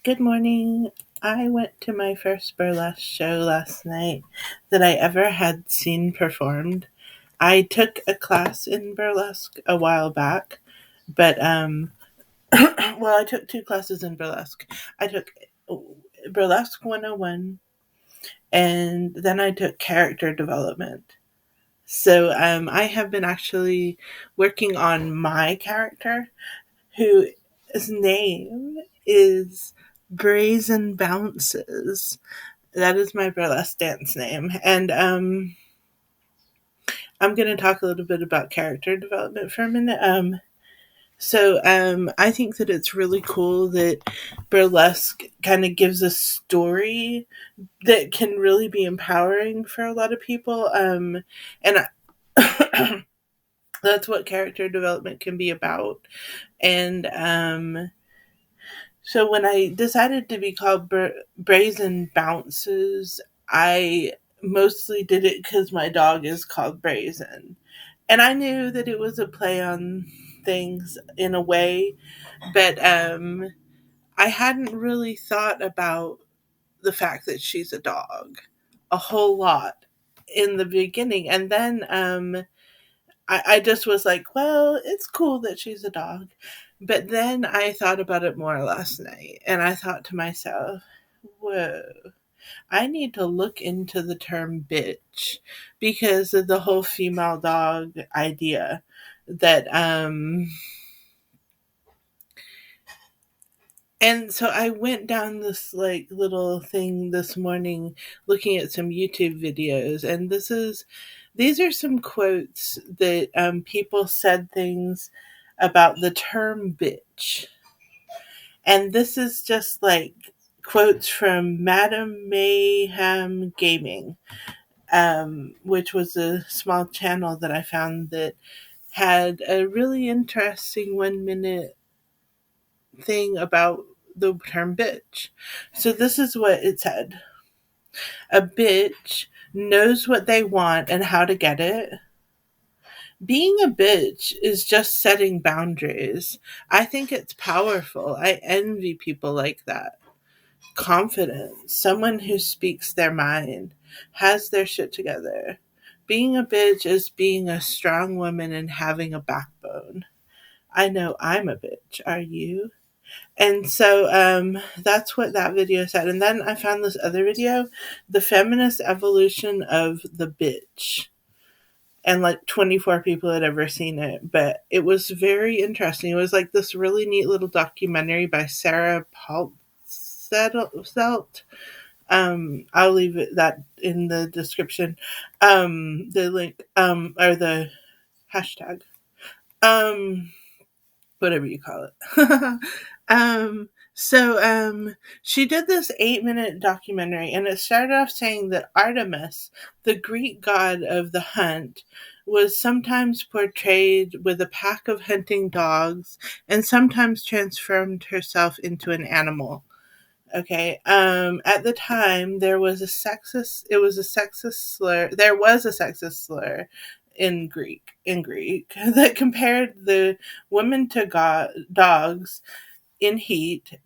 Good morning. I went to my first burlesque show last night that I ever had seen performed. I took a class in burlesque a while back, but well, I took two classes in burlesque. I took Burlesque 101 and then I took character development. So I have been actually working on my character, whose name is Brazen Bounces. That is my burlesque dance name. And I'm going to talk a little bit about character development for a minute. I think that it's really cool that burlesque kind of gives a story that can really be empowering for a lot of people. And that's what character development can be about. And so when I decided to be called Brazen Bounces, I mostly did it because my dog is called Brazen. And I knew that it was a play on things in a way, but I hadn't really thought about the fact that she's a dog a whole lot in the beginning. And then I just was like, well, it's cool that she's a dog. But then I thought about it more last night and I thought to myself, whoa, I need to look into the term bitch because of the whole female dog idea that and so I went down this like little thing this morning looking at some YouTube videos, and these are some quotes that people said things about the term bitch. And this is just like quotes from Madam Mayhem Gaming, which was a small channel that I found that had a really interesting 1 minute thing about the term bitch. So this is what it said. A bitch knows what they want and how to get it. Being a bitch is just setting boundaries. I think it's powerful. I envy people like that. Confident, someone who speaks their mind, has their shit together. Being a bitch is being a strong woman and having a backbone. I know I'm a bitch. Are you? And so that's what that video said. And then I found this other video, The Feminist Evolution of the Bitch. And like 24 people had ever seen it. But it was very interesting. It was like this really neat little documentary by Sarah Patzelt. I'll leave that in the description. The link, or the hashtag. Um, Whatever you call it. She did this 8 minute documentary, and it started off saying that Artemis, the Greek god of the hunt, was sometimes portrayed with a pack of hunting dogs and sometimes transformed herself into an animal. Okay. At the time, it was a sexist slur. There was a sexist slur in Greek that compared the women to dogs in heat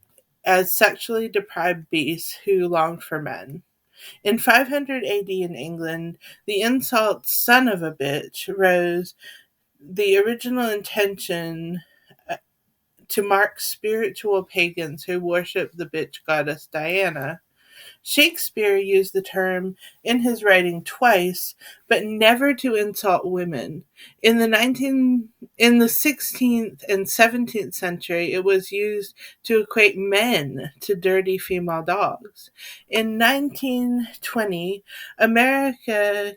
as sexually deprived beasts who longed for men. In 500 AD in England, the insult "son of a bitch" rose. The original intention to mark spiritual pagans who worship the bitch goddess Diana. Shakespeare used the term in his writing twice, but never to insult women. In the 16th and 17th century, it was used to equate men to dirty female dogs. In 1920, America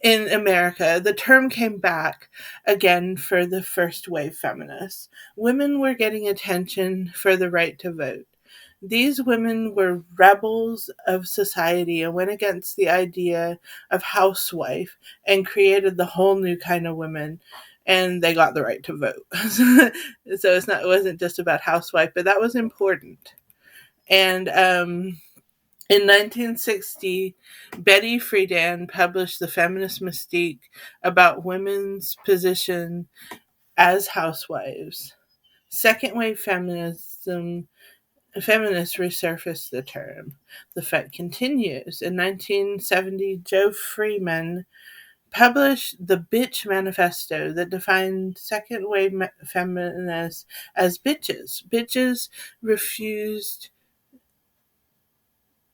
in America, the term came back again for the first wave feminists. Women were getting attention for the right to vote. These women were rebels of society and went against the idea of housewife and created the whole new kind of women. And they got the right to vote. So it wasn't just about housewife, but that was important. And in 1960, Betty Friedan published The Feminist Mystique about women's position as housewives. Second wave feminism feminists resurfaced the term. The fight continues. In 1970, Joe Freeman published the Bitch Manifesto that defined second wave feminists as bitches. Bitches refused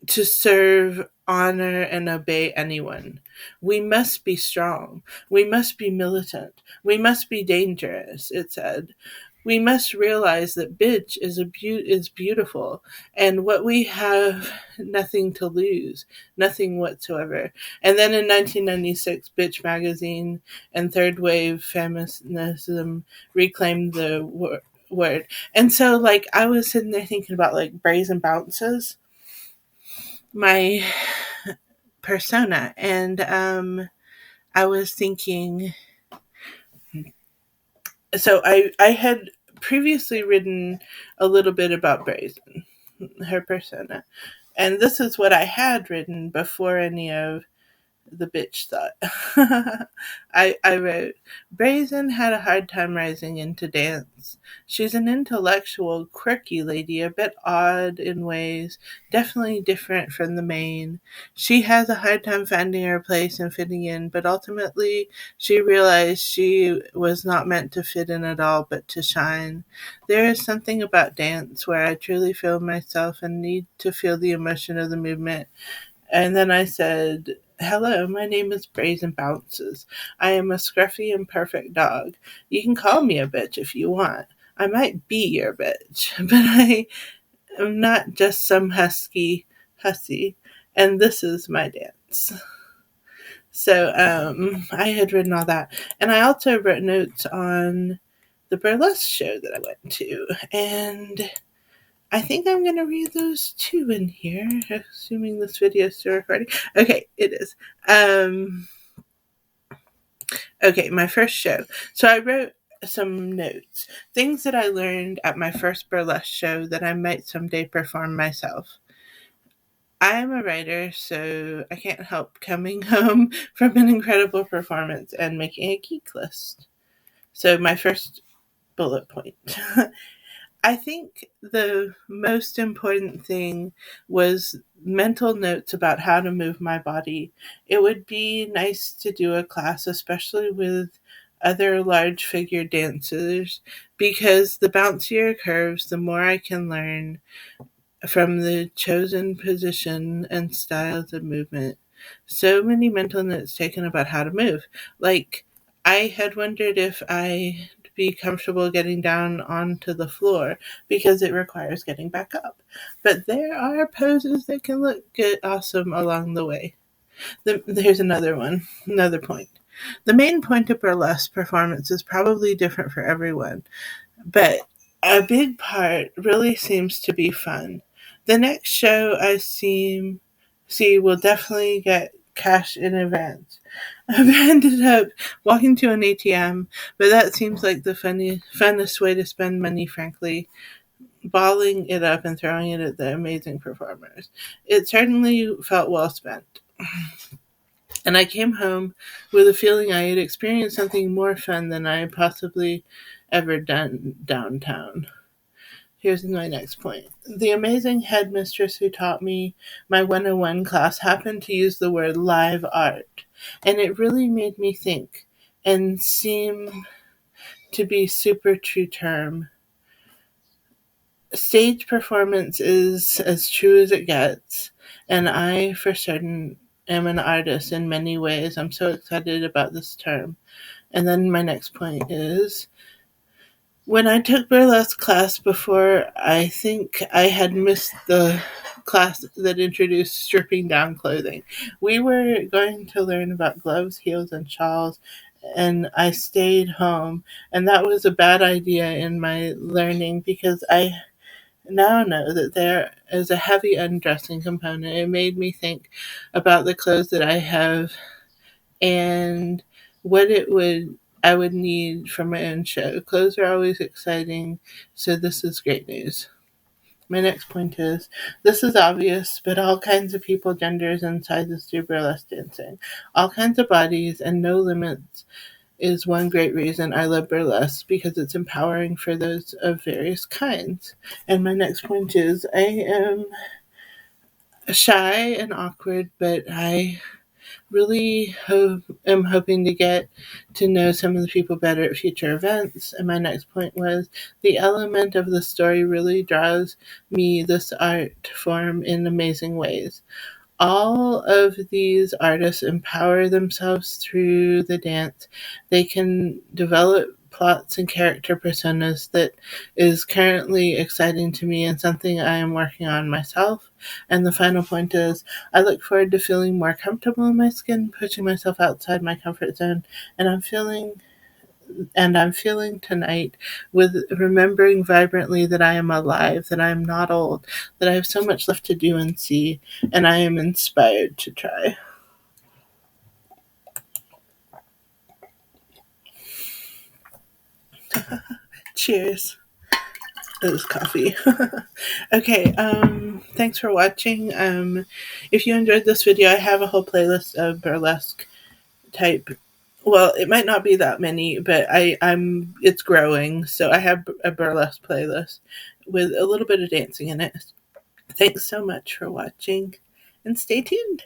to serve, honor, and obey anyone. We must be strong. We must be militant. We must be dangerous, it said. We must realize that bitch is beautiful, and what we have nothing to lose, nothing whatsoever. And then in 1996, Bitch Magazine and third wave feminism reclaimed the word. And so, like, I was sitting there thinking about like Brazen Bounces, my persona, and I was thinking, so I had previously written a little bit about Brazen, her persona, and this is what I had written before any of the bitch thought. I wrote, Brazen had a hard time rising into dance. She's an intellectual, quirky lady, a bit odd in ways, definitely different from the main. She has a hard time finding her place and fitting in, but ultimately she realized she was not meant to fit in at all, but to shine. There is something about dance where I truly feel myself and need to feel the emotion of the movement. And then I said, hello, my name is Brazen Bounces. I am a scruffy, imperfect dog. You can call me a bitch if you want. I might be your bitch, but I am not just some husky hussy. And this is my dance. So I had written all that. And I also wrote notes on the burlesque show that I went to. And I think I'm going to read those two in here, assuming this video is still recording. Okay, it is. Okay, my first show. So I wrote some notes, things that I learned at my first burlesque show that I might someday perform myself. I am a writer, so I can't help coming home from an incredible performance and making a geek list. So my first bullet point. I think the most important thing was mental notes about how to move my body. It would be nice to do a class, especially with other large figure dancers, because the bouncier curves, the more I can learn from the chosen position and styles of movement. So many mental notes taken about how to move. Like, I had wondered if I'd be comfortable getting down onto the floor because it requires getting back up. But there are poses that can look good, awesome along the way. Here's another one, another point. The main point of burlesque performance is probably different for everyone, but a big part really seems to be fun. The next show I see will definitely get cash in advance. I've ended up walking to an ATM, but that seems like the funnest way to spend money, frankly, balling it up and throwing it at the amazing performers. It certainly felt well spent. And I came home with a feeling I had experienced something more fun than I had possibly ever done downtown. Here's my next point. The amazing headmistress who taught me my 101 class happened to use the word live art, and it really made me think and seem to be super true term. Stage performance is as true as it gets, and I, for certain, am an artist in many ways. I'm so excited about this term. And then my next point is, when I took burlesque class before, I think I had missed the class that introduced stripping down clothing. We were going to learn about gloves, heels, and shawls, and I stayed home. And that was a bad idea in my learning because I now know that there is a heavy undressing component. It made me think about the clothes that I have and what I would need for my own show. Clothes are always exciting, so this is great news. My next point is, this is obvious, but all kinds of people, genders, and sizes do burlesque dancing. All kinds of bodies and no limits is one great reason I love burlesque, because it's empowering for those of various kinds. And my next point is I am shy and awkward, but I really am hoping to get to know some of the people better at future events. And my next point was the element of the story really draws me this art form in amazing ways. All of these artists empower themselves through the dance. They can develop plots and character personas that is currently exciting to me and something I am working on myself. And the final point is I look forward to feeling more comfortable in my skin, pushing myself outside my comfort zone, and I'm feeling tonight with remembering vibrantly that I am alive, that I am not old, that I have so much left to do and see, and I am inspired to try. Cheers. It was coffee. Okay, thanks for watching. If you enjoyed this video, I have a whole playlist of burlesque type. Well, it might not be that many, but it's growing. So I have a burlesque playlist with a little bit of dancing in it. Thanks so much for watching, and stay tuned.